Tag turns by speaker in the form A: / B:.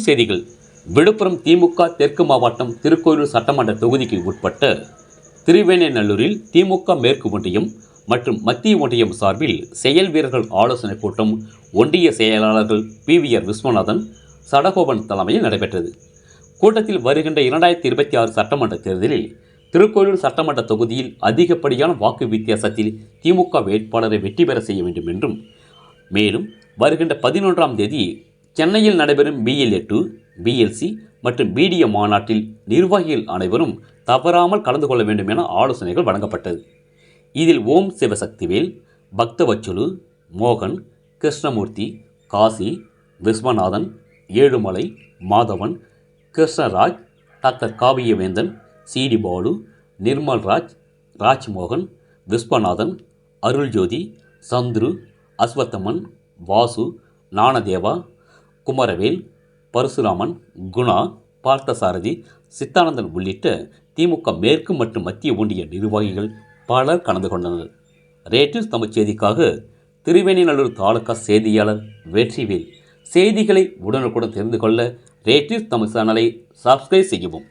A: செய்திகள். விழுப்புரம் திமுக தெற்கு மாவட்டம் திருக்கோயிலூர் சட்டமன்ற தொகுதிக்கு உட்பட்ட திருவேனைநல்லூரில் திமுக மேற்கு ஒன்றியம் மற்றும் மத்திய ஒன்றியம் சார்பில் செயல் வீரர்கள் ஆலோசனை கூட்டம் ஒன்றிய செயலாளர்கள் PVR விஸ்வநாதன், சடகோபன் தலைமையில் நடைபெற்றது. கூட்டத்தில் வருகின்ற 2026 சட்டமன்ற தேர்தலில் திருக்கோயிலூர் சட்டமன்ற தொகுதியில் அதிகப்படியான வாக்கு வித்தியாசத்தில் திமுக வேட்பாளரை வெற்றி பெற செய்ய வேண்டும் என்றும், மேலும் வருகின்ற 11ஆம் தேதி சென்னையில் நடைபெறும் BLA2, BLC மற்றும் BDA மாநாட்டில் நிர்வாகிகள் அனைவரும் தவறாமல் கலந்து கொள்ள வேண்டும் என ஆலோசனைகள் வழங்கப்பட்டது. இதில் ஓம் சிவசக்திவேல், பக்தவச்சலு, மோகன், கிருஷ்ணமூர்த்தி, காசி, விஸ்வநாதன், ஏழுமலை, மாதவன், கிருஷ்ணராஜ், டாக்டர் காவியவேந்தன், CD பாலு, நிர்மல்ராஜ், ராஜ்மோகன், விஸ்வநாதன், அருள்ஜோதி, சந்துரு, அஸ்வத்தமன், வாசு, ஞானதேவா, குமரவேல், பரசுராமன், குணா, பார்த்தசாரதி, சித்தானந்தன் உள்ளிட்ட திமுக மேற்கு மற்றும் மத்திய ஒன்றிய நிர்வாகிகள் பலர் கலந்து கொண்டனர். ரேட்டிவ்ஸ் தமிழ் செய்திக்காக திருவேனைநல்லூர் தாலுகா செய்தியாளர் வெற்றிவேல். செய்திகளை உடனுக்குடன் தெரிந்து கொள்ள ரேட்டிவ்ஸ் தமிழ் சேனலை சப்ஸ்கிரைப் செய்யவும்.